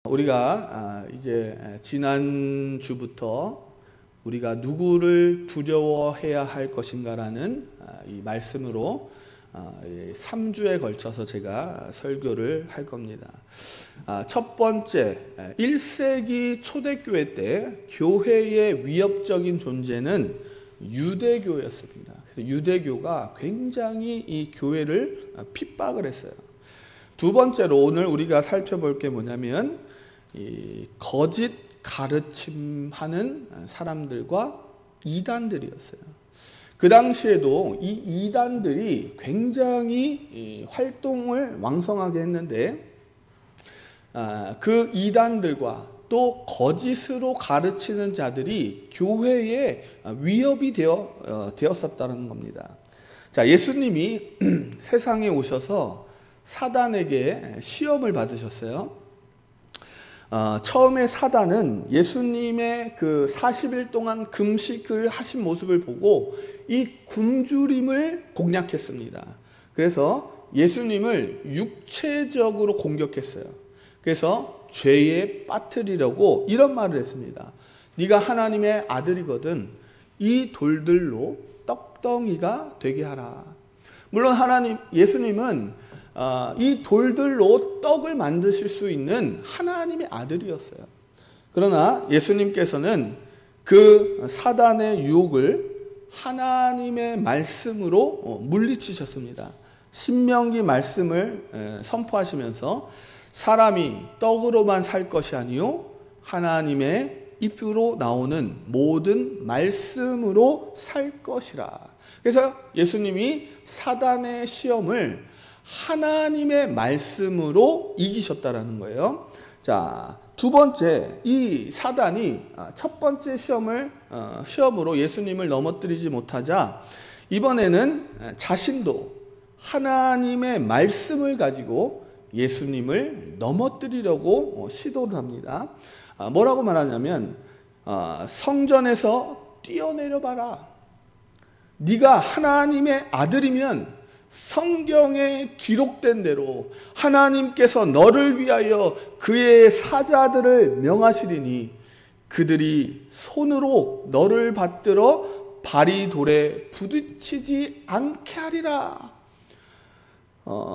우리가 이제 지난 주부터 우리가 누구를 두려워해야 할 것인가라는 이 말씀으로 3주에 걸쳐서 제가 설교를 할 겁니다. 첫 번째, 1세기 초대교회 때 교회의 위협적인 존재는 유대교였습니다. 그래서 유대교가 굉장히 이 교회를 핍박을 했어요. 두 번째로 오늘 우리가 살펴볼 게 뭐냐면 이 거짓 가르침하는 사람들과 이단들이었어요. 그 당시에도 이 이단들이 굉장히 활동을 왕성하게 했는데 그 이단들과 또 거짓으로 가르치는 자들이 교회에 위협이 되었었다는 겁니다. 자, 예수님이 세상에 오셔서 사단에게 시험을 받으셨어요. 처음에 사단은 예수님의 그 40일 동안 금식을 하신 모습을 보고 이 굶주림을 공략했습니다. 그래서 예수님을 육체적으로 공격했어요. 그래서 죄에 빠뜨리려고 이런 말을 했습니다. 네가 하나님의 아들이거든 이 돌들로 떡덩이가 되게 하라. 물론 예수님은 이 돌들로 떡을 만드실 수 있는 하나님의 아들이었어요. 그러나 예수님께서는 그 사단의 유혹을 하나님의 말씀으로 물리치셨습니다. 신명기 말씀을 선포하시면서 사람이 떡으로만 살 것이 아니요 하나님의 입으로 나오는 모든 말씀으로 살 것이라. 그래서 예수님이 사단의 시험을 하나님의 말씀으로 이기셨다라는 거예요. 자, 두 번째, 이 사단이 첫 번째 시험으로 예수님을 넘어뜨리지 못하자 이번에는 자신도 하나님의 말씀을 가지고 예수님을 넘어뜨리려고 시도를 합니다. 뭐라고 말하냐면 성전에서 뛰어내려 봐라. 네가 하나님의 아들이면 성경에 기록된 대로 하나님께서 너를 위하여 그의 사자들을 명하시리니 그들이 손으로 너를 받들어 발이 돌에 부딪히지 않게 하리라.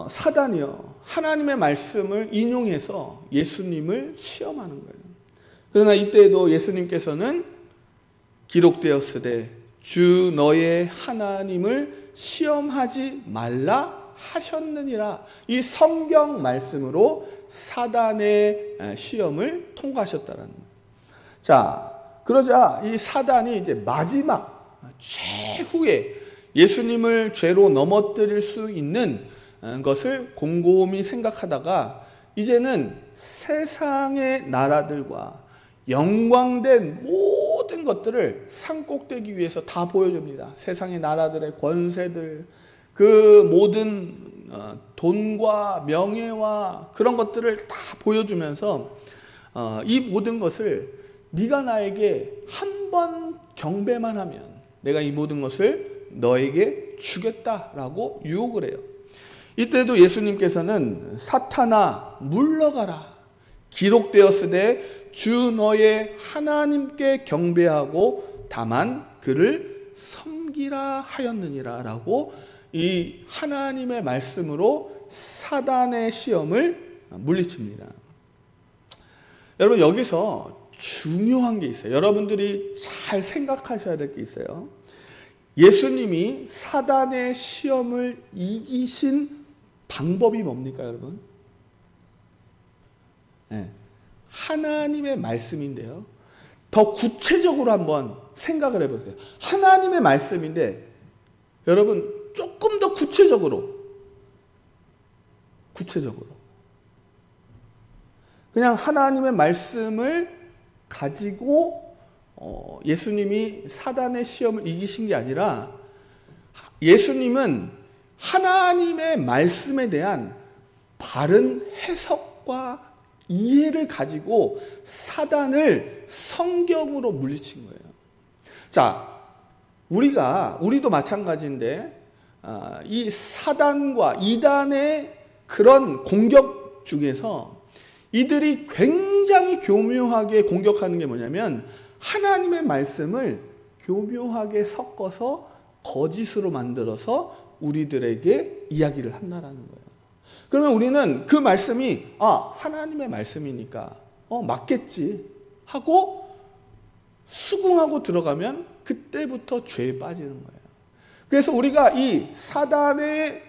사단이요 하나님의 말씀을 인용해서 예수님을 시험하는 거예요. 그러나 이때에도 예수님께서는 기록되었으되 주 너의 하나님을 시험하지 말라 하셨느니라. 이 성경 말씀으로 사단의 시험을 통과하셨다는 거예요. 자, 그러자 이 사단이 이제 마지막 최후에 예수님을 죄로 넘어뜨릴 수 있는 것을 곰곰이 생각하다가 이제는 세상의 나라들과 영광된 모든 것들을 산꼭대기 위해서 다 보여줍니다. 세상의 나라들의 권세들, 그 모든 돈과 명예와 그런 것들을 다 보여주면서 이 모든 것을 네가 나에게 한 번 경배만 하면 내가 이 모든 것을 너에게 주겠다라고 유혹을 해요. 이때도 예수님께서는 사탄아 물러가라. 기록되었으되 주 너의 하나님께 경배하고 다만 그를 섬기라 하였느니라 라고 이 하나님의 말씀으로 사단의 시험을 물리칩니다. 여러분 여기서 중요한 게 있어요. 여러분들이 잘 생각하셔야 될 게 있어요. 예수님이 사단의 시험을 이기신 방법이 뭡니까 여러분? 네. 하나님의 말씀인데요. 더 구체적으로 한번 생각을 해보세요. 하나님의 말씀인데 여러분 조금 더 구체적으로 그냥 하나님의 말씀을 가지고 예수님이 사단의 시험을 이기신 게 아니라 예수님은 하나님의 말씀에 대한 바른 해석과 이해를 가지고 사단을 성경으로 물리친 거예요. 자, 우리도 마찬가지인데 이 사단과 이단의 그런 공격 중에서 이들이 굉장히 굉장히 교묘하게 공격하는 게 뭐냐면 하나님의 말씀을 교묘하게 섞어서 거짓으로 만들어서 우리들에게 이야기를 한다라는 거예요. 그러면 우리는 그 말씀이 하나님의 말씀이니까 맞겠지 하고 수긍하고 들어가면 그때부터 죄에 빠지는 거예요. 그래서 우리가 이 사단의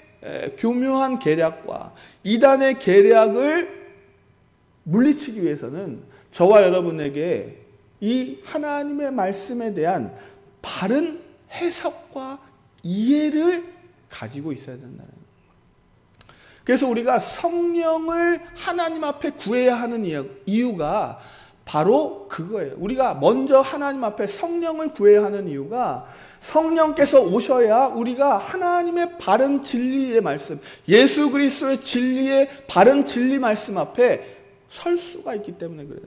교묘한 계략과 이단의 계략을 물리치기 위해서는 저와 여러분에게 이 하나님의 말씀에 대한 바른 해석과 이해를 가지고 있어야 된다는 거예요. 그래서 우리가 성령을 하나님 앞에 구해야 하는 이유가 바로 그거예요. 우리가 먼저 하나님 앞에 성령을 구해야 하는 이유가 성령께서 오셔야 우리가 하나님의 바른 진리의 말씀, 예수 그리스도의 진리의 바른 진리 말씀 앞에 설 수가 있기 때문에 그래요.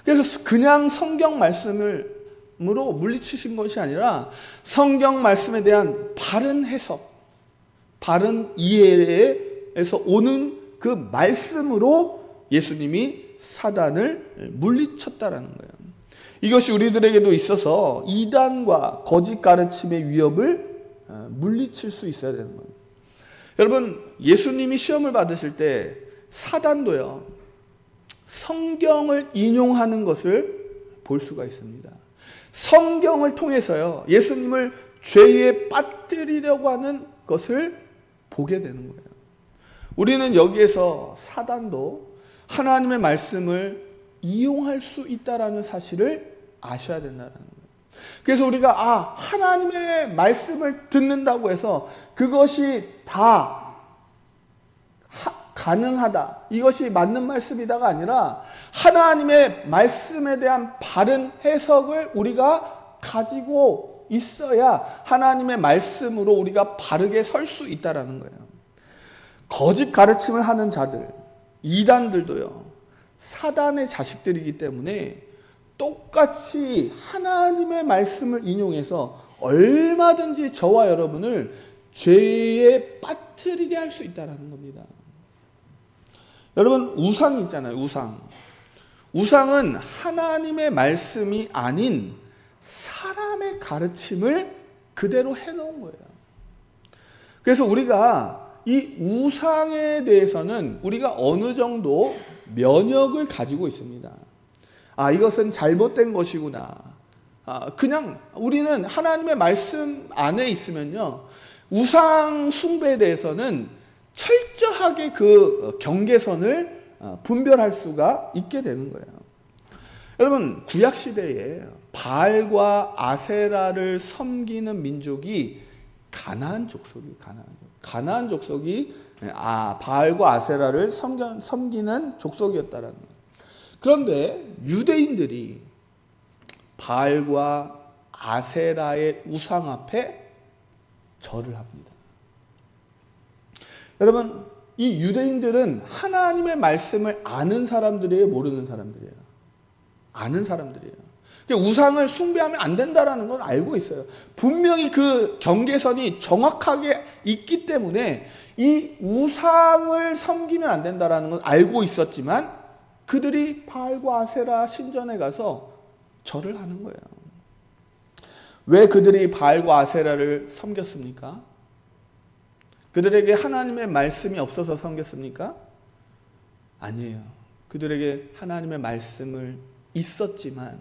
그래서 그냥 성경 말씀으로 물리치신 것이 아니라 성경 말씀에 대한 바른 해석, 바른 이해에서 오는 그 말씀으로 예수님이 사단을 물리쳤다라는 거예요. 이것이 우리들에게도 있어서 이단과 거짓 가르침의 위협을 물리칠 수 있어야 되는 거예요. 여러분, 예수님이 시험을 받으실 때 사단도요, 성경을 인용하는 것을 볼 수가 있습니다. 성경을 통해서요, 예수님을 죄에 빠뜨리려고 하는 것을 보게 되는 거예요. 우리는 여기에서 사단도 하나님의 말씀을 이용할 수 있다라는 사실을 아셔야 된다는 거예요. 그래서 우리가 하나님의 말씀을 듣는다고 해서 그것이 다 가능하다, 이것이 맞는 말씀이다가 아니라 하나님의 말씀에 대한 바른 해석을 우리가 가지고 있어야 하나님의 말씀으로 우리가 바르게 설 수 있다라는 거예요. 거짓 가르침을 하는 자들, 이단들도요, 사단의 자식들이기 때문에 똑같이 하나님의 말씀을 인용해서 얼마든지 저와 여러분을 죄에 빠뜨리게 할 수 있다는 겁니다. 여러분, 우상이 있잖아요. 우상은 하나님의 말씀이 아닌 사람의 가르침을 그대로 해놓은 거예요. 그래서 우리가 이 우상에 대해서는 우리가 어느 정도 면역을 가지고 있습니다. 이것은 잘못된 것이구나. 그냥 우리는 하나님의 말씀 안에 있으면요, 우상 숭배에 대해서는 철저하게 그 경계선을 분별할 수가 있게 되는 거예요. 여러분, 구약시대에 바알과 아세라를 섬기는 민족이 가나안 족속이 바알과 아세라를 섬기는 족속이었다라는 거예요. 그런데 유대인들이 바알과 아세라의 우상 앞에 절을 합니다. 여러분, 이 유대인들은 하나님의 말씀을 아는 사람들이에요, 모르는 사람들이에요? 아는 사람들이에요. 우상을 숭배하면 안 된다라는 걸 알고 있어요. 분명히 그 경계선이 정확하게 있기 때문에 이 우상을 섬기면 안 된다라는 걸 알고 있었지만 그들이 바알과 아세라 신전에 가서 절을 하는 거예요. 왜 그들이 바알과 아세라를 섬겼습니까? 그들에게 하나님의 말씀이 없어서 섬겼습니까? 아니에요. 그들에게 하나님의 말씀을 있었지만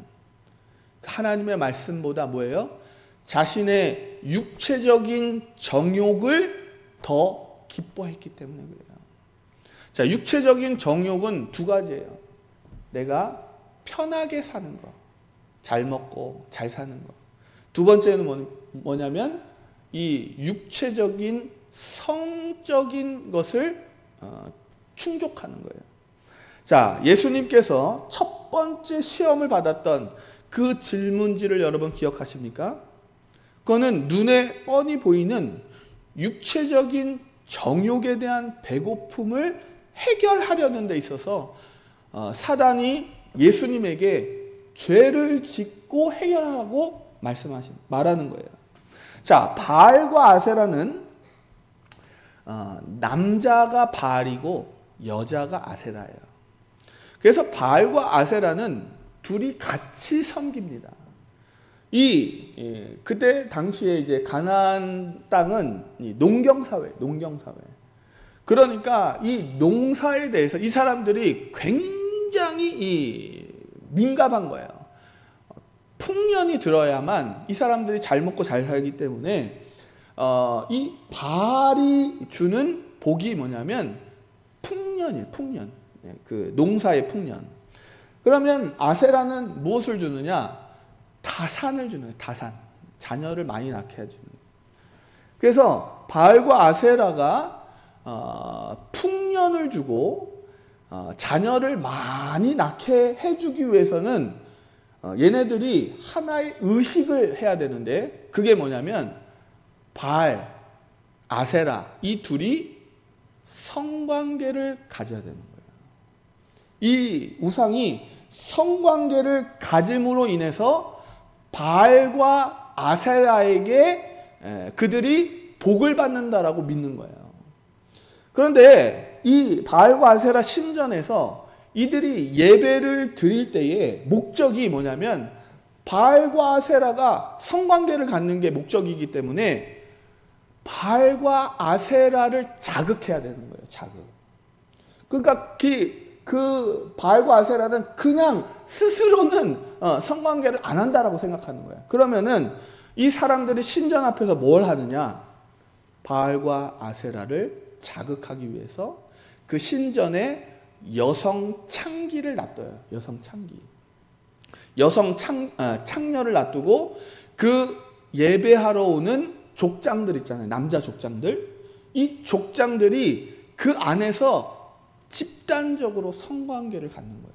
하나님의 말씀보다 뭐예요? 자신의 육체적인 정욕을 더 기뻐했기 때문에 그래요. 자, 육체적인 정욕은 두 가지예요. 내가 편하게 사는 거, 잘 먹고 잘 사는 거. 두 번째는 뭐냐면 이 육체적인 성적인 것을 충족하는 거예요. 자, 예수님께서 첫 번째 시험을 받았던 그 질문지를 여러분 기억하십니까? 그거는 눈에 뻔히 보이는 육체적인 정욕에 대한 배고픔을 해결하려는 데 있어서 사단이 예수님에게 죄를 짓고 해결하라고 말하는 거예요. 자, 바알과 아세라는 남자가 바알이고 여자가 아세라예요. 그래서 바알과 아세라는 둘이 같이 섬깁니다. 그때 당시에 이제 가나안 땅은 농경사회. 그러니까 이 농사에 대해서 이 사람들이 굉장히 민감한 거예요. 풍년이 들어야만 이 사람들이 잘 먹고 잘 살기 때문에 이 바알이 주는 복이 뭐냐면 풍년이에요. 풍년. 그 농사의 풍년. 그러면 아세라는 무엇을 주느냐? 다산을 주는 거예요. 다산. 자녀를 많이 낳게 해주는 거예요. 그래서 바알과 아세라가 풍년을 주고 자녀를 많이 낳게 해주기 위해서는 얘네들이 하나의 의식을 해야 되는데 그게 뭐냐면 바알, 아세라 이 둘이 성관계를 가져야 되는 거예요. 이 우상이 성관계를 가짐으로 인해서 바알과 아세라에게 그들이 복을 받는다라고 믿는 거예요. 그런데 이 바알과 아세라 신전에서 이들이 예배를 드릴 때의 목적이 뭐냐면 바알과 아세라가 성관계를 갖는 게 목적이기 때문에 바알과 아세라를 자극해야 되는 거예요. 자극. 그러니까 그 바알과 아세라는 그냥 스스로는 성관계를 안 한다라고 생각하는 거예요. 그러면은 이 사람들이 신전 앞에서 뭘 하느냐? 바알과 아세라를 자극하기 위해서 그 신전에 여성 창기를 놔둬요. 여성 창기. 창녀를 놔두고 그 예배하러 오는 족장들 있잖아요. 남자 족장들. 이 족장들이 그 안에서 집단적으로 성관계를 갖는 거예요.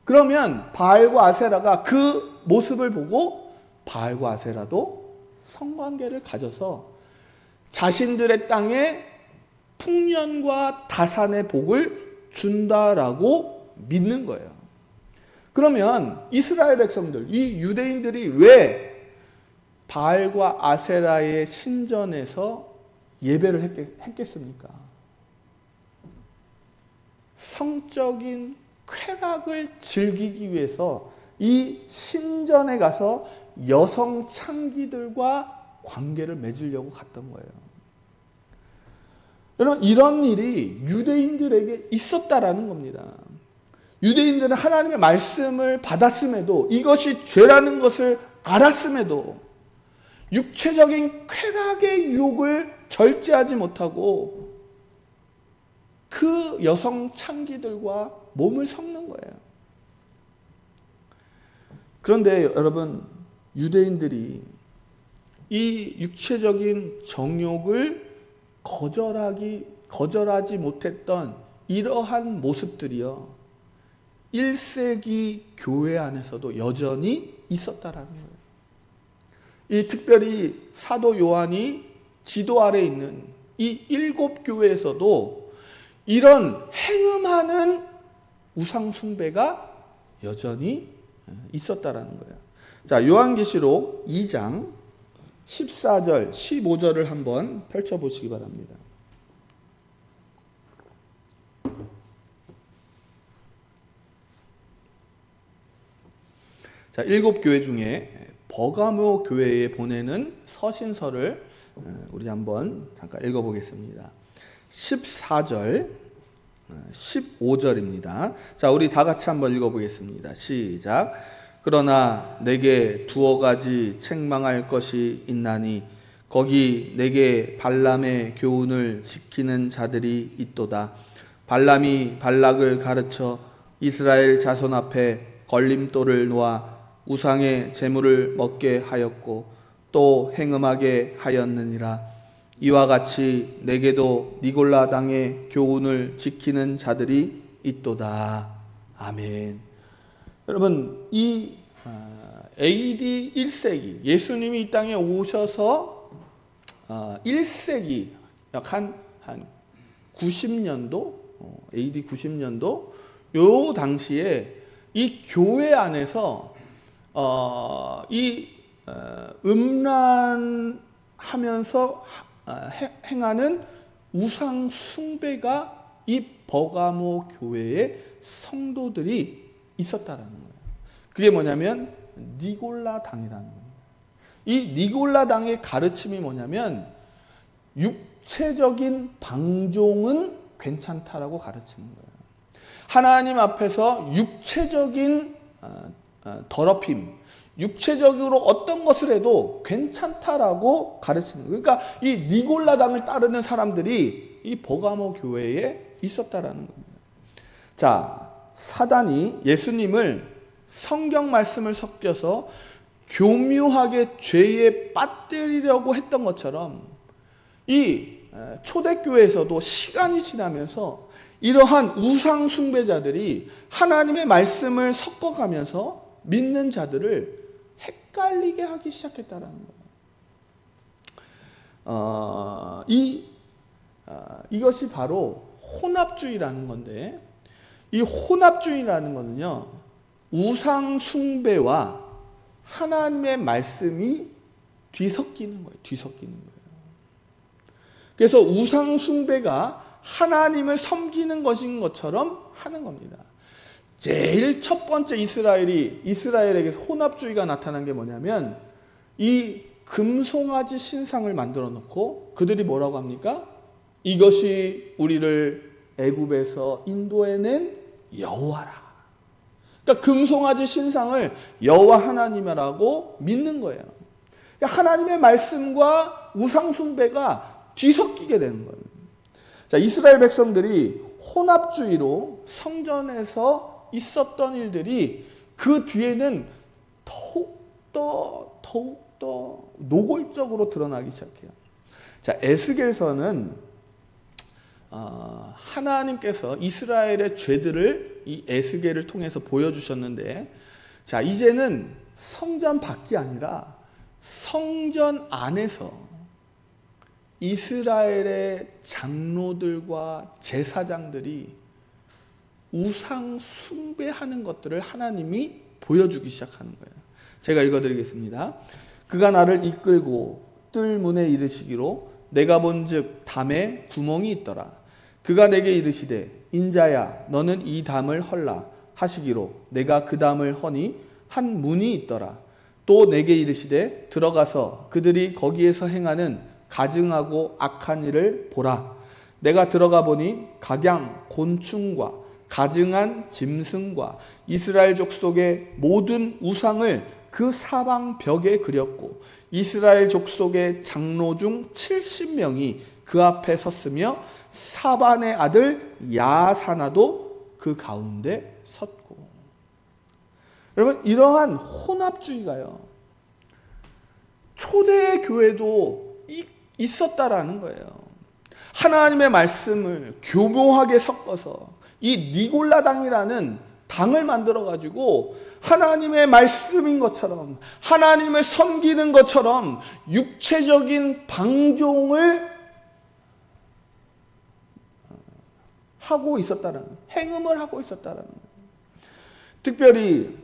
그러면 바알과 아세라가 그 모습을 보고 바알과 아세라도 성관계를 가져서 자신들의 땅에 풍년과 다산의 복을 준다라고 믿는 거예요. 그러면 이스라엘 백성들, 이 유대인들이 왜 바알과 아세라의 신전에서 예배를 했겠습니까? 성적인 쾌락을 즐기기 위해서 이 신전에 가서 여성 창기들과 관계를 맺으려고 갔던 거예요. 여러분, 이런 일이 유대인들에게 있었다라는 겁니다. 유대인들은 하나님의 말씀을 받았음에도, 이것이 죄라는 것을 알았음에도 육체적인 쾌락의 유혹을 절제하지 못하고 그 여성 창기들과 몸을 섞는 거예요. 그런데 여러분, 유대인들이 이 육체적인 정욕을 거절하지 못했던 이러한 모습들이요, 1세기 교회 안에서도 여전히 있었다라는 거예요. 이 특별히 사도 요한이 지도 아래 있는 이 7교회에서도 이런 행음하는 우상 숭배가 여전히 있었다라는 거예요. 자, 요한계시록 2장 14절, 15절을 한번 펼쳐보시기 바랍니다. 자, 7교회 중에 버가모 교회에 보내는 서신서를 우리 한번 잠깐 읽어보겠습니다. 14절, 15절입니다. 자, 우리 다 같이 한번 읽어보겠습니다. 시작. 그러나 내게 두어 가지 책망할 것이 있나니 거기 내게 발람의 교훈을 지키는 자들이 있도다. 발람이 발락을 가르쳐 이스라엘 자손 앞에 걸림돌을 놓아 우상의 재물을 먹게 하였고 또 행음하게 하였느니라. 이와 같이 내게도 니골라 당의 교훈을 지키는 자들이 있도다. 아멘. 여러분, 이 AD 1세기 예수님이 이 땅에 오셔서 1세기 약 한 90년도 AD 90년도 요 당시에 이 교회 안에서 음란하면서 행하는 우상 숭배가 이 버가모 교회의 성도들이 있었다라는 거예요. 그게 뭐냐면 니골라 당이라는 겁니다. 이 니골라 당의 가르침이 뭐냐면 육체적인 방종은 괜찮다라고 가르치는 거예요. 하나님 앞에서 육체적인 더럽힘, 육체적으로 어떤 것을 해도 괜찮다라고 가르치는 거예요. 그러니까 이 니골라 당을 따르는 사람들이 이 버가모 교회에 있었다라는 겁니다. 자, 사단이 예수님을 성경 말씀을 섞여서 교묘하게 죄에 빠뜨리려고 했던 것처럼 이 초대교회에서도 시간이 지나면서 이러한 우상 숭배자들이 하나님의 말씀을 섞어가면서 믿는 자들을 헷갈리게 하기 시작했다는 거예요. 이것이 바로 혼합주의라는 건데, 이 혼합주의라는 거는요, 우상 숭배와 하나님의 말씀이 뒤섞이는 거예요. 뒤섞이는 거예요. 그래서 우상 숭배가 하나님을 섬기는 것인 것처럼 하는 겁니다. 제일 첫 번째 이스라엘에게서 혼합주의가 나타난 게 뭐냐면 이 금송아지 신상을 만들어 놓고 그들이 뭐라고 합니까? 이것이 우리를 애굽에서 인도해낸 여호와라. 그러니까 금송아지 신상을 여호와 하나님이라고 믿는 거예요. 그러니까 하나님의 말씀과 우상 숭배가 뒤섞이게 되는 거예요. 자, 이스라엘 백성들이 혼합주의로 성전에서 있었던 일들이 그 뒤에는 더욱더 노골적으로 드러나기 시작해요. 자, 에스겔서는 하나님께서 이스라엘의 죄들을 이 에스겔을 통해서 보여주셨는데, 자, 이제는 성전 밖이 아니라 성전 안에서 이스라엘의 장로들과 제사장들이 우상 숭배하는 것들을 하나님이 보여주기 시작하는 거예요. 제가 읽어드리겠습니다. 그가 나를 이끌고 뜰 문에 이르시기로 내가 본즉 담에 구멍이 있더라. 그가 내게 이르시되 인자야 너는 이 담을 헐라 하시기로 내가 그 담을 허니 한 문이 있더라. 또 내게 이르시되 들어가서 그들이 거기에서 행하는 가증하고 악한 일을 보라. 내가 들어가 보니 각양 곤충과 가증한 짐승과 이스라엘 족속의 모든 우상을 그 사방 벽에 그렸고 이스라엘 족속의 장로 중 70명이 그 앞에 섰으며 사반의 아들 야사나도 그 가운데 섰고. 여러분, 이러한 혼합주의가요, 초대 교회도 있었다라는 거예요. 하나님의 말씀을 교묘하게 섞어서 이 니골라당이라는 당을 만들어 가지고 하나님의 말씀인 것처럼 하나님을 섬기는 것처럼 육체적인 방종을 하고 있었다는, 행음을 하고 있었다는 거예요. 특별히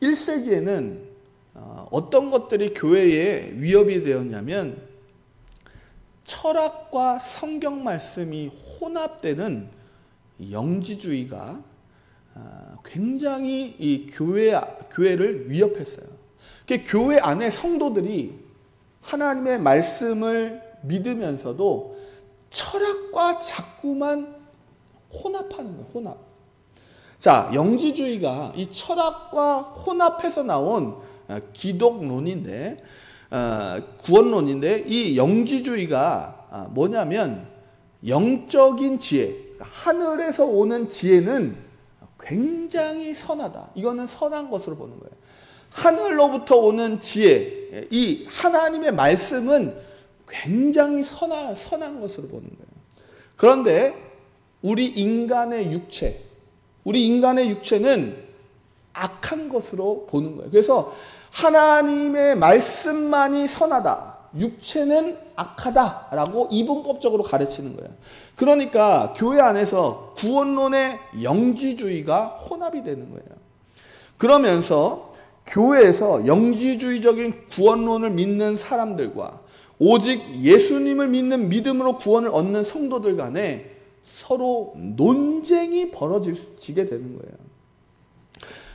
1세기에는 어떤 것들이 교회에 위협이 되었냐면 철학과 성경 말씀이 혼합되는 영지주의가 굉장히 이 교회를 위협했어요. 교회 안에 성도들이 하나님의 말씀을 믿으면서도 철학과 자꾸만 혼합하는 거예요. 혼합. 자, 영지주의가 이 철학과 혼합해서 나온 기독론인데, 구원론인데, 이 영지주의가 뭐냐면 영적인 지혜, 하늘에서 오는 지혜는 굉장히 선하다. 이거는 선한 것으로 보는 거예요. 하늘로부터 오는 지혜, 이 하나님의 말씀은 굉장히 선한 것으로 보는 거예요. 그런데 우리 인간의 육체는 악한 것으로 보는 거예요. 그래서 하나님의 말씀만이 선하다, 육체는 악하다라고 이분법적으로 가르치는 거예요. 그러니까 교회 안에서 구원론의 영지주의가 혼합이 되는 거예요. 그러면서 교회에서 영지주의적인 구원론을 믿는 사람들과 오직 예수님을 믿는 믿음으로 구원을 얻는 성도들 간에 서로 논쟁이 벌어지게 되는 거예요.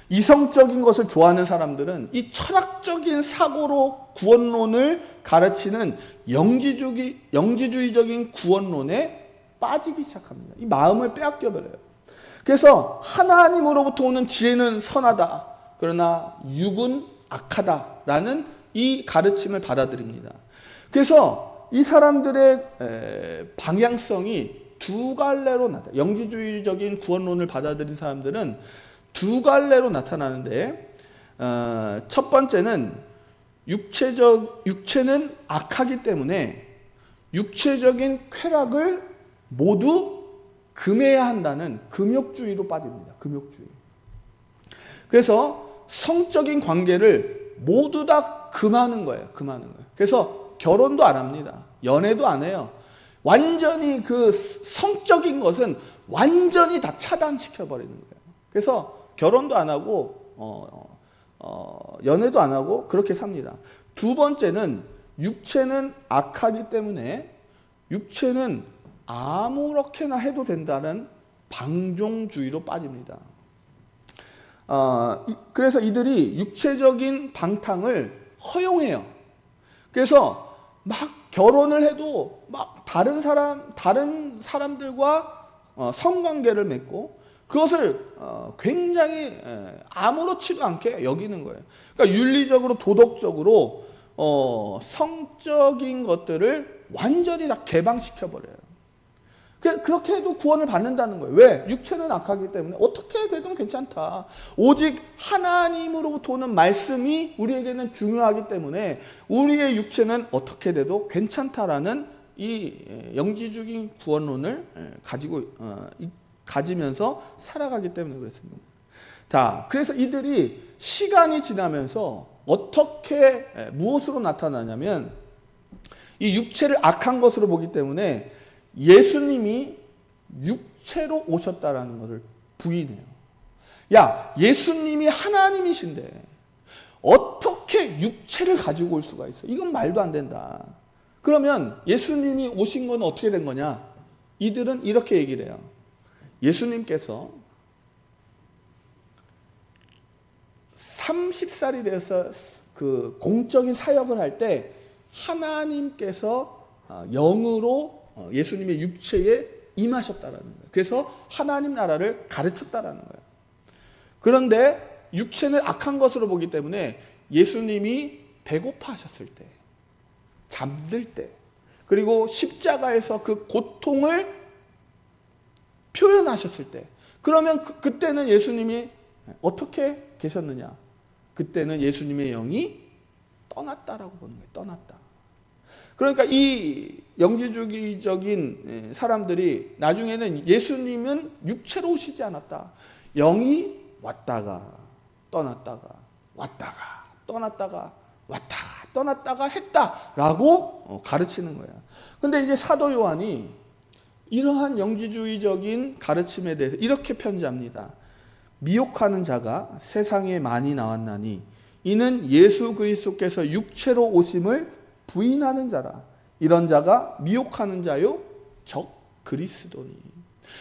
이성적인 것을 좋아하는 사람들은 이 철학적인 사고로 구원론을 가르치는 영지주의적인 구원론에 빠지기 시작합니다. 이 마음을 빼앗겨버려요. 그래서 하나님으로부터 오는 지혜는 선하다. 그러나 육은 악하다라는 이 가르침을 받아들입니다. 그래서 이 사람들의 방향성이 두 갈래로 나타나요. 영지주의적인 구원론을 받아들인 사람들은 두 갈래로 나타나는데, 첫 번째는 육체는 악하기 때문에 육체적인 쾌락을 모두 금해야 한다는 금욕주의로 빠집니다. 금욕주의. 그래서 성적인 관계를 모두 다 금하는 거예요. 그래서 결혼도 안 합니다. 연애도 안 해요. 완전히 그 성적인 것은 완전히 다 차단시켜 버리는 거예요. 그래서 결혼도 안 하고 연애도 안 하고 그렇게 삽니다. 두 번째는 육체는 악하기 때문에 육체는 아무렇게나 해도 된다는 방종주의로 빠집니다. 그래서 이들이 육체적인 방탕을 허용해요. 그래서 막 결혼을 해도 막 다른 사람들과 성관계를 맺고 그것을 굉장히 아무렇지도 않게 여기는 거예요. 그러니까 윤리적으로 도덕적으로 성적인 것들을 완전히 다 개방시켜 버려요. 그렇게 해도 구원을 받는다는 거예요. 왜? 육체는 악하기 때문에 어떻게 되든 괜찮다. 오직 하나님으로부터 오는 말씀이 우리에게는 중요하기 때문에 우리의 육체는 어떻게 돼도 괜찮다라는 이 영지주의 구원론을 가지면서 살아가기 때문에 그렇습니다. 자, 그래서 이들이 시간이 지나면서 어떻게 무엇으로 나타나냐면 이 육체를 악한 것으로 보기 때문에 예수님이 육체로 오셨다라는 것을 부인해요. 야, 예수님이 하나님이신데 어떻게 육체를 가지고 올 수가 있어? 이건 말도 안 된다. 그러면 예수님이 오신 건 어떻게 된 거냐? 이들은 이렇게 얘기를 해요. 예수님께서 30살이 되어서 그 공적인 사역을 할 때 하나님께서 영으로 예수님의 육체에 임하셨다라는 거예요. 그래서 하나님 나라를 가르쳤다라는 거예요. 그런데 육체는 악한 것으로 보기 때문에 예수님이 배고파하셨을 때, 잠들 때, 그리고 십자가에서 그 고통을 표현하셨을 때, 그러면 그때는 예수님이 어떻게 계셨느냐? 그때는 예수님의 영이 떠났다라고 보는 거예요. 떠났다. 그러니까 이 영지주의적인 사람들이 나중에는 예수님은 육체로 오시지 않았다. 영이 왔다가 떠났다가 왔다가 떠났다가 왔다가 떠났다가 했다라고 가르치는 거예요. 근데 이제 사도 요한이 이러한 영지주의적인 가르침에 대해서 이렇게 편지합니다. 미혹하는 자가 세상에 많이 나왔나니 이는 예수 그리스도께서 육체로 오심을 부인하는 자라. 이런 자가 미혹하는 자요 적 그리스도니.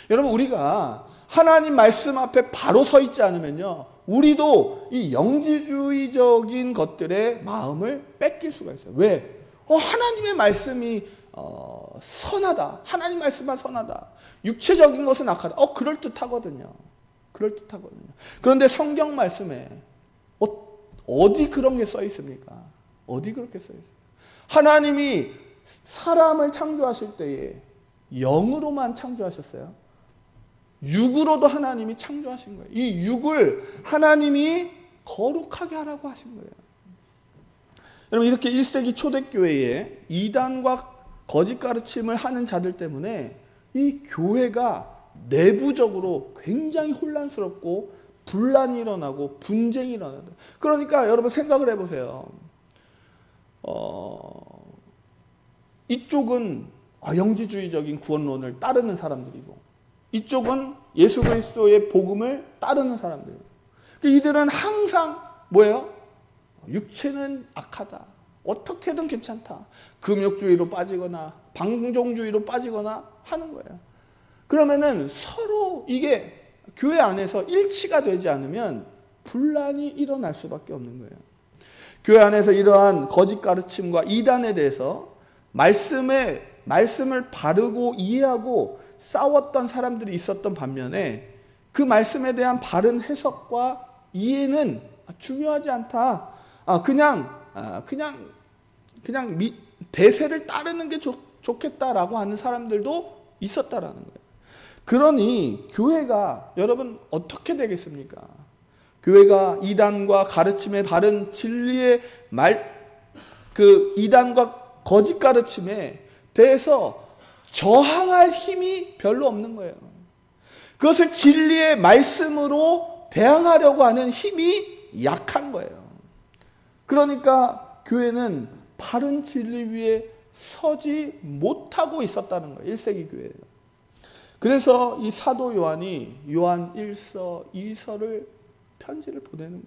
여러분, 우리가 하나님 말씀 앞에 바로 서 있지 않으면요, 우리도 이 영지주의적인 것들의 마음을 뺏길 수가 있어요. 왜? 하나님의 말씀이 선하다. 하나님 말씀만 선하다. 육체적인 것은 악하다. 그럴듯하거든요. 그런데 성경 말씀에 어디 그런 게 써 있습니까? 어디 그렇게 써 있어요? 하나님이 사람을 창조하실 때에 영으로만 창조하셨어요. 육으로도 하나님이 창조하신 거예요. 이 육을 하나님이 거룩하게 하라고 하신 거예요. 여러분, 이렇게 1세기 초대교회에 이단과 거짓 가르침을 하는 자들 때문에 이 교회가 내부적으로 굉장히 혼란스럽고 분란이 일어나고 분쟁이 일어나요. 그러니까 여러분 생각을 해보세요. 이쪽은 영지주의적인 구원론을 따르는 사람들이고 이쪽은 예수 그리스도의 복음을 따르는 사람들이에요. 이들은 항상 뭐예요? 육체는 악하다. 어떻게든 괜찮다. 금욕주의로 빠지거나 방종주의로 빠지거나 하는 거예요. 그러면은 서로 이게 교회 안에서 일치가 되지 않으면 분란이 일어날 수밖에 없는 거예요. 교회 안에서 이러한 거짓 가르침과 이단에 대해서 말씀을 바르고 이해하고 싸웠던 사람들이 있었던 반면에 그 말씀에 대한 바른 해석과 이해는 중요하지 않다. 그냥 대세를 따르는 게 좋겠다라고 하는 사람들도 있었다라는 거예요. 그러니 교회가 여러분 어떻게 되겠습니까? 교회가 이단과 가르침의 바른 진리의 이단과 거짓 가르침에 대해서 저항할 힘이 별로 없는 거예요. 그것을 진리의 말씀으로 대항하려고 하는 힘이 약한 거예요. 그러니까 교회는 바른 진리 위에 서지 못하고 있었다는 거예요. 1세기 교회예요. 그래서 이 사도 요한이 요한 1서, 2서를 편지를 보내는 거예요.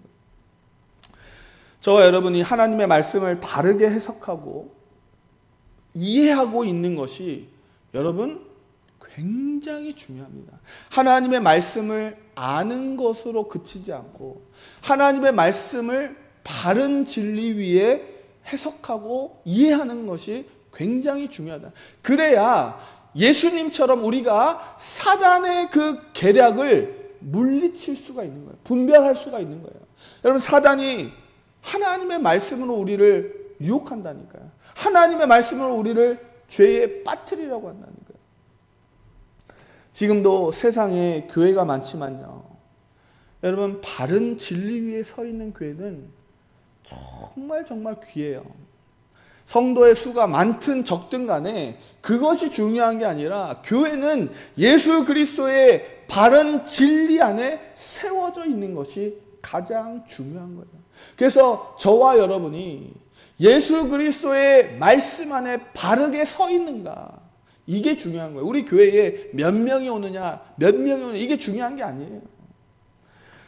저와 여러분이 하나님의 말씀을 바르게 해석하고 이해하고 있는 것이 여러분 굉장히 중요합니다. 하나님의 말씀을 아는 것으로 그치지 않고 하나님의 말씀을 바른 진리 위에 해석하고 이해하는 것이 굉장히 중요하다. 그래야 예수님처럼 우리가 사단의 그 계략을 물리칠 수가 있는 거예요. 분별할 수가 있는 거예요. 여러분, 사단이 하나님의 말씀으로 우리를 유혹한다니까요. 하나님의 말씀으로 우리를 죄에 빠뜨리려고 한다니까요. 지금도 세상에 교회가 많지만요, 여러분, 바른 진리 위에 서 있는 교회는 정말 귀해요. 성도의 수가 많든 적든 간에 그것이 중요한 게 아니라 교회는 예수 그리스도의 바른 진리 안에 세워져 있는 것이 가장 중요한 거예요. 그래서 저와 여러분이 예수 그리스도의 말씀 안에 바르게 서 있는가, 이게 중요한 거예요. 우리 교회에 몇 명이 오느냐, 이게 중요한 게 아니에요.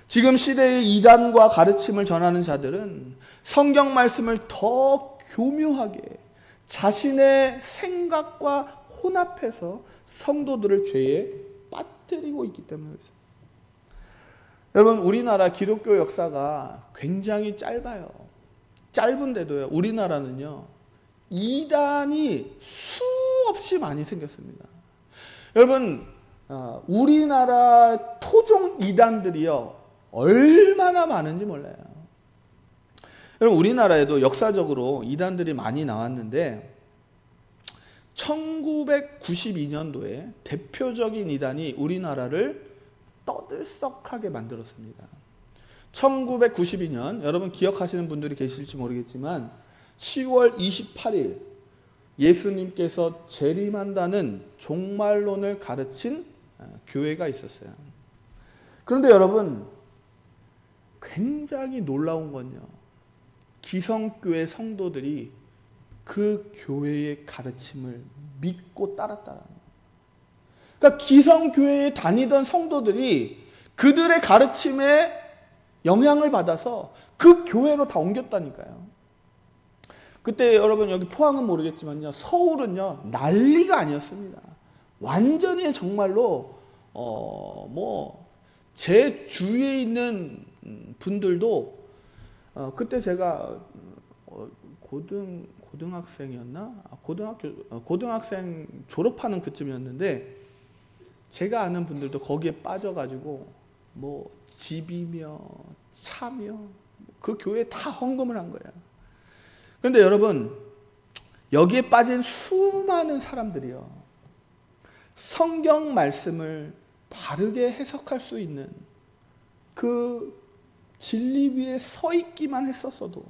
지금 시대의 이단과 가르침을 전하는 자들은 성경 말씀을 더 교묘하게 자신의 생각과 혼합해서 성도들을 죄에 빠뜨리고 있기 때문에 그렇습니다. 여러분, 우리나라 기독교 역사가 굉장히 짧아요. 짧은데도요, 우리나라는요, 이단이 수없이 많이 생겼습니다. 여러분, 우리나라 토종 이단들이요, 얼마나 많은지 몰라요. 여러분, 우리나라에도 역사적으로 이단들이 많이 나왔는데 1992년도에 대표적인 이단이 우리나라를 떠들썩하게 만들었습니다. 1992년, 여러분 기억하시는 분들이 계실지 모르겠지만 10월 28일 예수님께서 재림한다는 종말론을 가르친 교회가 있었어요. 그런데 여러분, 굉장히 놀라운 건요, 기성교회 성도들이 그 교회의 가르침을 믿고 따랐다는 거예요. 그러니까 기성교회에 다니던 성도들이 그들의 가르침에 영향을 받아서 그 교회로 다 옮겼다니까요. 그때 여러분, 여기 포항은 모르겠지만요, 서울은요 난리가 아니었습니다. 완전히 정말로 제 주위에 있는 분들도 그때 제가 고등학생이었나? 고등학생 졸업하는 그쯤이었는데, 제가 아는 분들도 거기에 빠져가지고 집이며 차며 그 교회에 다 헌금을 한 거예요. 그런데 여러분, 여기에 빠진 수많은 사람들이요, 성경 말씀을 바르게 해석할 수 있는 그 진리 위에 서 있기만 했었어도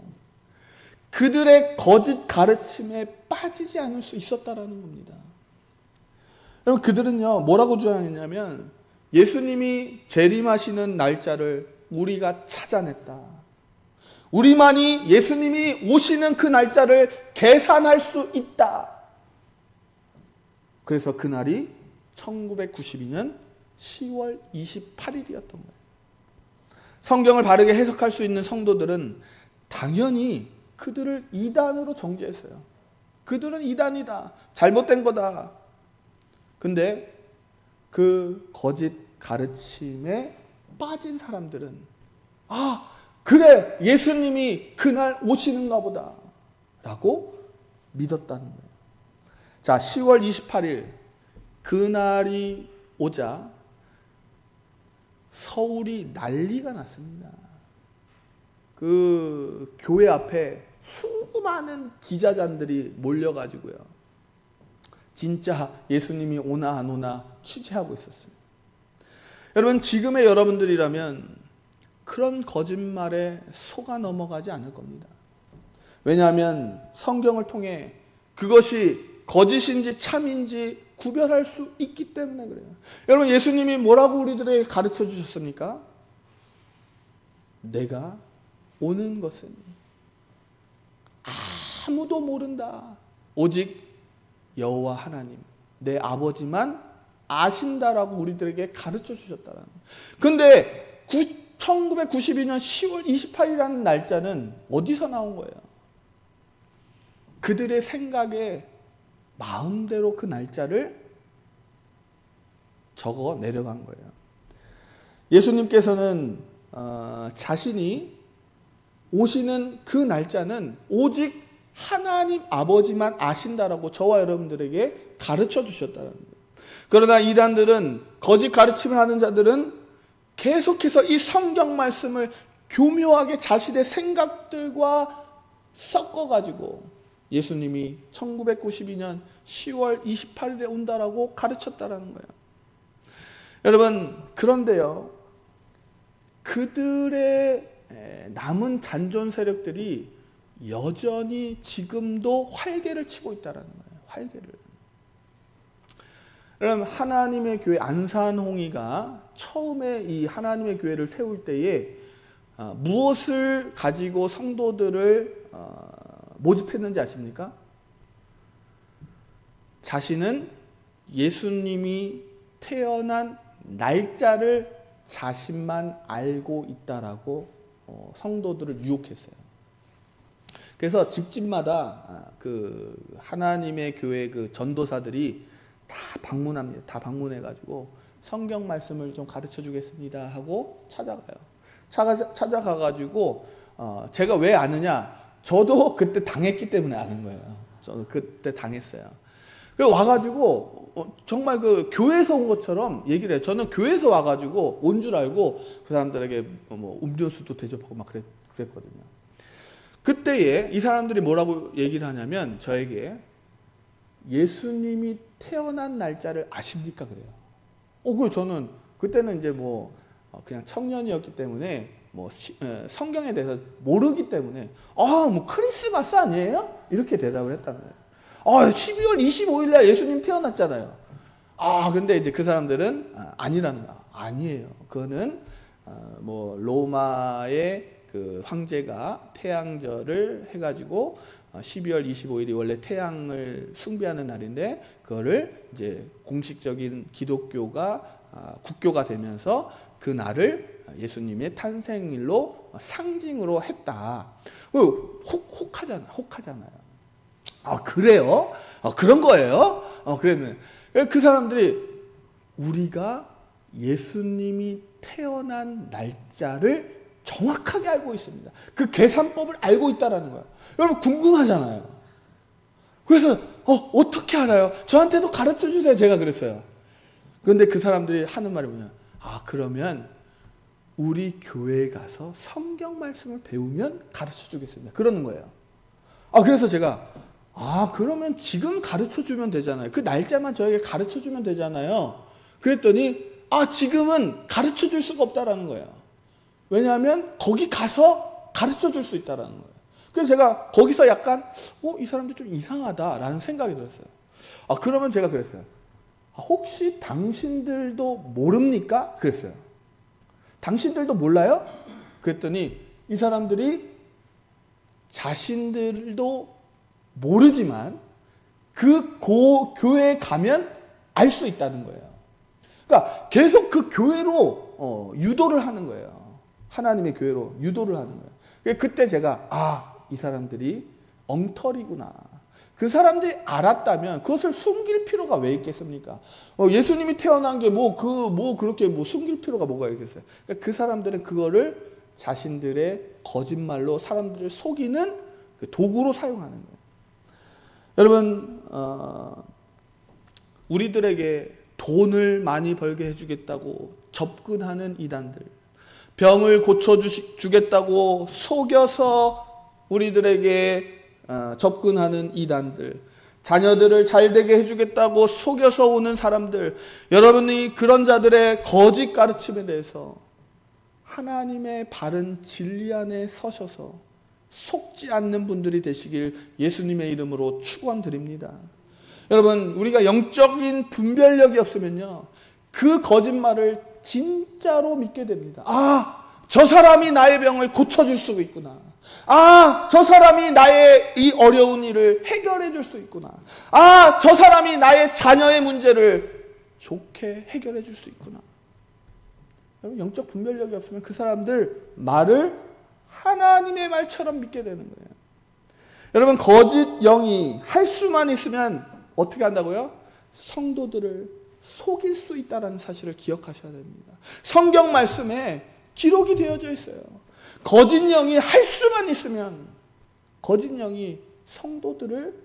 그들의 거짓 가르침에 빠지지 않을 수 있었다라는 겁니다. 여러분, 그들은요 뭐라고 주장했냐면, 예수님이 재림하시는 날짜를 우리가 찾아냈다. 우리만이 예수님이 오시는 그 날짜를 계산할 수 있다. 그래서 그날이 1992년 10월 28일이었던 거예요. 성경을 바르게 해석할 수 있는 성도들은 당연히 그들을 이단으로 정죄했어요. 그들은 이단이다, 잘못된 거다. 근데 그 거짓 가르침에 빠진 사람들은 아, 그래, 예수님이 그날 오시는가 보다 라고 믿었다는 거예요. 자, 10월 28일 그날이 오자 서울이 난리가 났습니다. 그 교회 앞에 수많은 기자단들이 몰려가지고요. 진짜 예수님이 오나 안 오나 취재하고 있었어요. 여러분, 지금의 여러분들이라면 그런 거짓말에 속아 넘어가지 않을 겁니다. 왜냐하면 성경을 통해 그것이 거짓인지 참인지 구별할 수 있기 때문에 그래요. 여러분, 예수님이 뭐라고 우리들에게 가르쳐 주셨습니까? 내가 오는 것은 아무도 모른다. 오직 여호와 하나님, 내 아버지만 아신다라고 우리들에게 가르쳐 주셨다는. 근데 1992년 10월 28일이라는 날짜는 어디서 나온 거예요? 그들의 생각에 마음대로 그 날짜를 적어 내려간 거예요. 예수님께서는 자신이 오시는 그 날짜는 오직 하나님 아버지만 아신다라고 저와 여러분들에게 가르쳐 주셨다는 거예요. 그러나 이단들은, 거짓 가르침을 하는 자들은 계속해서 이 성경 말씀을 교묘하게 자신의 생각들과 섞어가지고 예수님이 1992년 10월 28일에 온다라고 가르쳤다라는 거예요. 여러분, 그런데요, 그들의 남은 잔존 세력들이 여전히 지금도 활개를 치고 있다는 거예요. 활개를. 여러분, 하나님의 교회 안산홍이가 처음에 이 하나님의 교회를 세울 때에 무엇을 가지고 성도들을 모집했는지 아십니까? 자신은 예수님이 태어난 날짜를 자신만 알고 있다라고 성도들을 유혹했어요. 그래서 집집마다 그 하나님의 교회 그 전도사들이 다 방문합니다. 다 방문해가지고 성경 말씀을 좀 가르쳐 주겠습니다 하고 찾아가요. 찾아가가지고 제가 왜 아느냐? 저도 그때 당했기 때문에 아는 거예요. 저도 그때 당했어요. 그래서 와가지고 정말 그 교회에서 온 것처럼 얘기를 해요. 저는 교회에서 와가지고 온 줄 알고 그 사람들에게 뭐 음료수도 대접하고 막 그랬거든요. 그때에 이 사람들이 뭐라고 얘기를 하냐면 저에게 예수님이 태어난 날짜를 아십니까? 그래요. 그래서 저는 그때는 이제 뭐 그냥 청년이었기 때문에 뭐 성경에 대해서 모르기 때문에 뭐 크리스마스 아니에요? 이렇게 대답을 했다는 거예요. 12월 25일 날 예수님 태어났잖아요. 근데 이제 그 사람들은 아니라는 거야. 아니에요. 그거는 뭐 로마의 그 황제가 태양절을 해가지고 12월 25일이 원래 태양을 숭배하는 날인데 그거를 이제 공식적인 기독교가 국교가 되면서 그 날을 예수님의 탄생일로 상징으로 했다. 혹하잖아요. 그래요? 그런 거예요? 그랬네. 그 사람들이 우리가 예수님이 태어난 날짜를 정확하게 알고 있습니다. 그 계산법을 알고 있다라는 거예요. 여러분 궁금하잖아요. 그래서 어떻게 알아요? 저한테도 가르쳐 주세요. 제가 그랬어요. 그런데 그 사람들이 하는 말이 뭐냐? 그러면 우리 교회에 가서 성경 말씀을 배우면 가르쳐 주겠습니다. 그러는 거예요. 그래서 제가 그러면 지금 가르쳐 주면 되잖아요. 그 날짜만 저에게 가르쳐 주면 되잖아요. 그랬더니 지금은 가르쳐 줄 수가 없다라는 거예요. 왜냐하면 거기 가서 가르쳐 줄 수 있다라는 거예요. 그래서 제가 거기서 약간 이 사람들 좀 이상하다라는 생각이 들었어요. 그러면 제가 그랬어요. 혹시 당신들도 모릅니까? 그랬어요. 당신들도 몰라요? 그랬더니 이 사람들이 자신들도 모르지만 그 교회에 가면 알 수 있다는 거예요. 그러니까 계속 그 교회로 유도를 하는 거예요. 하나님의 교회로 유도를 하는 거예요. 그때 제가 이 사람들이 엉터리구나. 그 사람들이 알았다면 그것을 숨길 필요가 왜 있겠습니까? 예수님이 태어난 게 그렇게 숨길 필요가 뭐가 있겠어요? 그러니까 그 사람들은 그거를 자신들의 거짓말로 사람들을 속이는 도구로 사용하는 거예요. 여러분, 우리들에게 돈을 많이 벌게 해주겠다고 접근하는 이단들, 병을 고쳐주겠다고 속여서 우리들에게 접근하는 이단들, 자녀들을 잘되게 해주겠다고 속여서 오는 사람들, 여러분이 그런 자들의 거짓 가르침에 대해서 하나님의 바른 진리 안에 서셔서 속지 않는 분들이 되시길 예수님의 이름으로 축원드립니다. 여러분, 우리가 영적인 분별력이 없으면요, 그 거짓말을 진짜로 믿게 됩니다. 저 사람이 나의 병을 고쳐줄 수 있구나. 저 사람이 나의 이 어려운 일을 해결해 줄 수 있구나. 저 사람이 나의 자녀의 문제를 좋게 해결해 줄 수 있구나. 여러분, 영적 분별력이 없으면 그 사람들 말을 하나님의 말처럼 믿게 되는 거예요. 여러분, 거짓 영이 할 수만 있으면 어떻게 한다고요? 성도들을 속일 수 있다는 사실을 기억하셔야 됩니다. 성경 말씀에 기록이 되어져 있어요. 거짓 영이 할 수만 있으면 거짓 영이 성도들을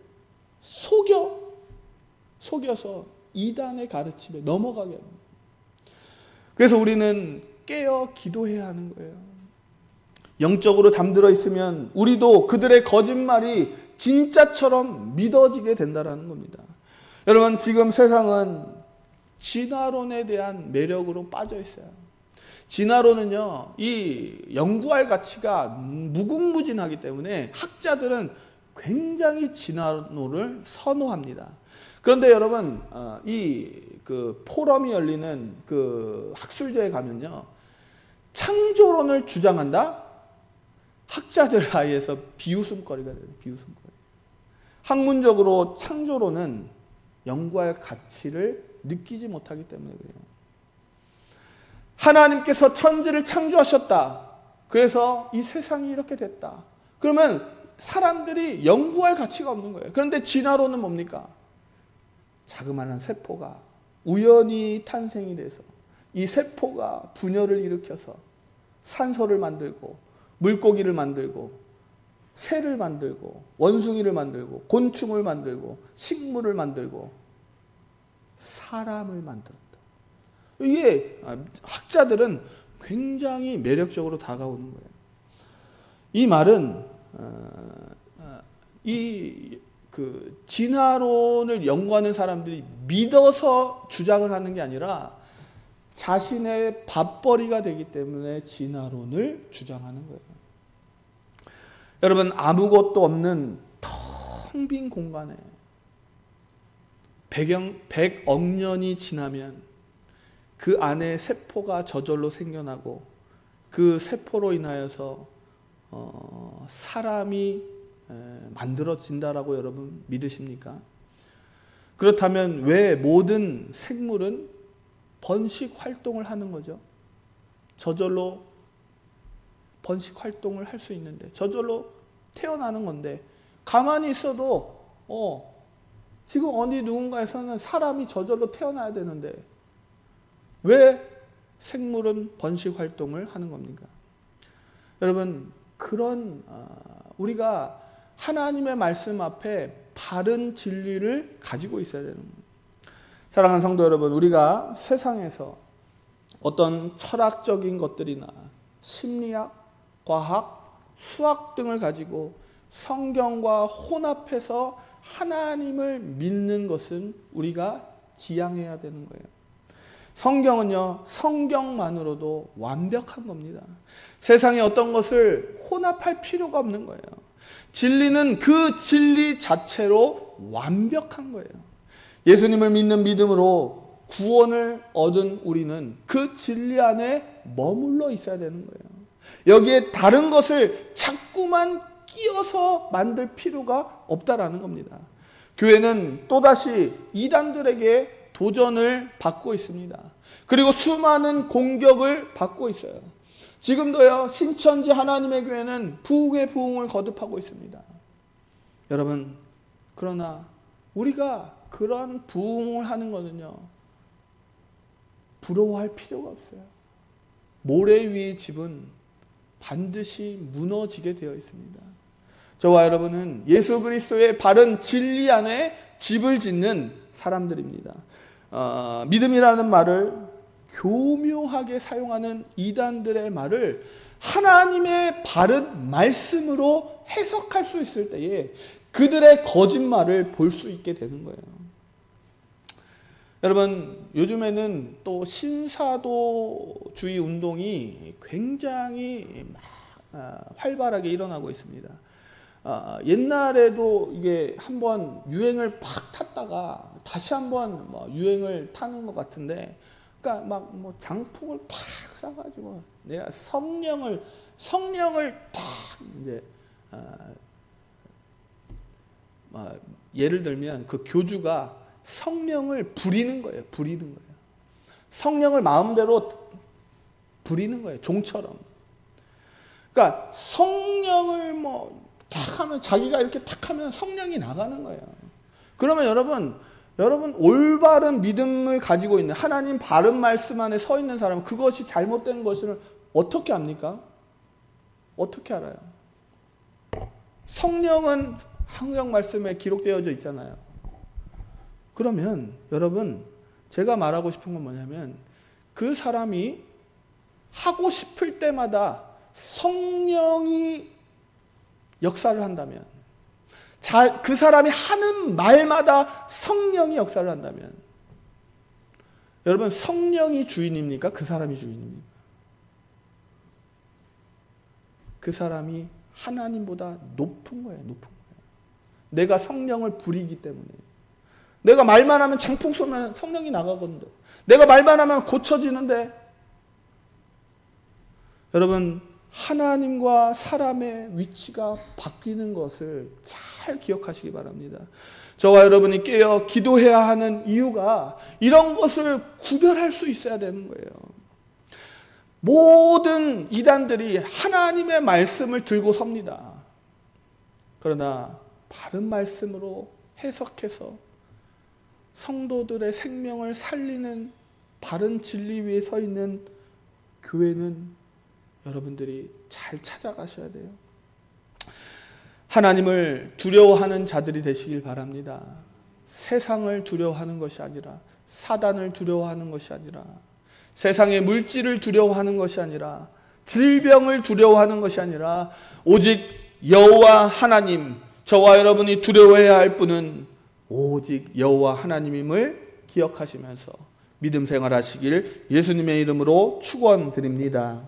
속여서 이단의 가르침에 넘어가게 합니다. 그래서 우리는 깨어 기도해야 하는 거예요. 영적으로 잠들어 있으면 우리도 그들의 거짓말이 진짜처럼 믿어지게 된다는 겁니다. 여러분, 지금 세상은 진화론에 대한 매력으로 빠져 있어요. 진화론은요, 이 연구할 가치가 무궁무진하기 때문에 학자들은 굉장히 진화론을 선호합니다. 그런데 여러분, 그 포럼이 열리는 그 학술제에 가면요, 창조론을 주장한다? 학자들 사이에서 비웃음거리가 돼요. 비웃음거리. 학문적으로 창조론은 연구할 가치를 느끼지 못하기 때문에 그래요. 하나님께서 천지를 창조하셨다. 그래서 이 세상이 이렇게 됐다. 그러면 사람들이 연구할 가치가 없는 거예요. 그런데 진화론은 뭡니까? 자그마한 세포가 우연히 탄생이 돼서 이 세포가 분열을 일으켜서 산소를 만들고 물고기를 만들고 새를 만들고 원숭이를 만들고 곤충을 만들고 식물을 만들고 사람을 만들었다. 이게 학자들은 굉장히 매력적으로 다가오는 거예요. 이 말은 그 진화론을 연구하는 사람들이 믿어서 주장을 하는 게 아니라 자신의 밥벌이가 되기 때문에 진화론을 주장하는 거예요. 여러분, 아무것도 없는 텅 빈 공간에 100억 년이 지나면 그 안에 세포가 저절로 생겨나고 그 세포로 인하여서 사람이 만들어진다라고 여러분 믿으십니까? 그렇다면 왜 모든 생물은 번식 활동을 하는 거죠? 저절로 번식 활동을 할 수 있는데, 저절로 태어나는 건데, 가만히 있어도 지금 어디 누군가에서는 사람이 저절로 태어나야 되는데 왜 생물은 번식 활동을 하는 겁니까? 여러분, 그런 우리가 하나님의 말씀 앞에 바른 진리를 가지고 있어야 되는 거예요. 사랑하는 성도 여러분, 우리가 세상에서 어떤 철학적인 것들이나 심리학, 과학, 수학 등을 가지고 성경과 혼합해서 하나님을 믿는 것은 우리가 지양해야 되는 거예요. 성경은요, 성경만으로도 완벽한 겁니다. 세상에 어떤 것을 혼합할 필요가 없는 거예요. 진리는 그 진리 자체로 완벽한 거예요. 예수님을 믿는 믿음으로 구원을 얻은 우리는 그 진리 안에 머물러 있어야 되는 거예요. 여기에 다른 것을 자꾸만 끼워서 만들 필요가 없다라는 겁니다. 교회는 또다시 이단들에게 도전을 받고 있습니다. 그리고 수많은 공격을 받고 있어요. 지금도요, 신천지 하나님의 교회는 부흥의 부흥을 거듭하고 있습니다. 여러분, 그러나 우리가 그런 부흥을 하는 거는요, 부러워할 필요가 없어요. 모래 위의 집은 반드시 무너지게 되어 있습니다. 저와 여러분은 예수 그리스도의 바른 진리 안에 집을 짓는 사람들입니다. 믿음이라는 말을 교묘하게 사용하는 이단들의 말을 하나님의 바른 말씀으로 해석할 수 있을 때에 그들의 거짓말을 볼 수 있게 되는 거예요. 여러분, 요즘에는 또 신사도주의 운동이 굉장히 활발하게 일어나고 있습니다. 옛날에도 이게 한번 유행을 팍 탔다가 다시 한번 유행을 타는 것 같은데, 그러니까 막 뭐 장풍을 팍 쏴가지고 내가 성령을 탁 이제 예를 들면 그 교주가 성령을 부리는 거예요. 성령을 마음대로 부리는 거예요. 종처럼. 그러니까 성령을 탁 하면, 자기가 이렇게 탁 하면 성령이 나가는 거예요. 그러면 여러분 올바른 믿음을 가지고 있는, 하나님 바른 말씀 안에 서 있는 사람은 그것이 잘못된 것을 어떻게 압니까? 어떻게 알아요? 성령은 성경 말씀에 기록되어져 있잖아요. 그러면 여러분, 제가 말하고 싶은 건 뭐냐면, 그 사람이 하고 싶을 때마다 성령이 역사를 한다면, 그 사람이 하는 말마다 성령이 역사를 한다면, 여러분, 성령이 주인입니까? 그 사람이 주인입니까? 그 사람이 하나님보다 높은 거예요. 내가 성령을 부리기 때문에. 내가 말만 하면 장풍 쏘면 성령이 나가거든요. 내가 말만 하면 고쳐지는데. 여러분, 하나님과 사람의 위치가 바뀌는 것을 잘 기억하시기 바랍니다. 저와 여러분이 깨어 기도해야 하는 이유가 이런 것을 구별할 수 있어야 되는 거예요. 모든 이단들이 하나님의 말씀을 들고 섭니다. 그러나 바른 말씀으로 해석해서 성도들의 생명을 살리는 바른 진리 위에 서 있는 교회는 여러분들이 잘 찾아가셔야 돼요. 하나님을 두려워하는 자들이 되시길 바랍니다. 세상을 두려워하는 것이 아니라, 사단을 두려워하는 것이 아니라, 세상의 물질을 두려워하는 것이 아니라, 질병을 두려워하는 것이 아니라, 오직 여호와 하나님, 저와 여러분이 두려워해야 할 분은 오직 여호와 하나님임을 기억하시면서 믿음 생활하시길 예수님의 이름으로 축원드립니다.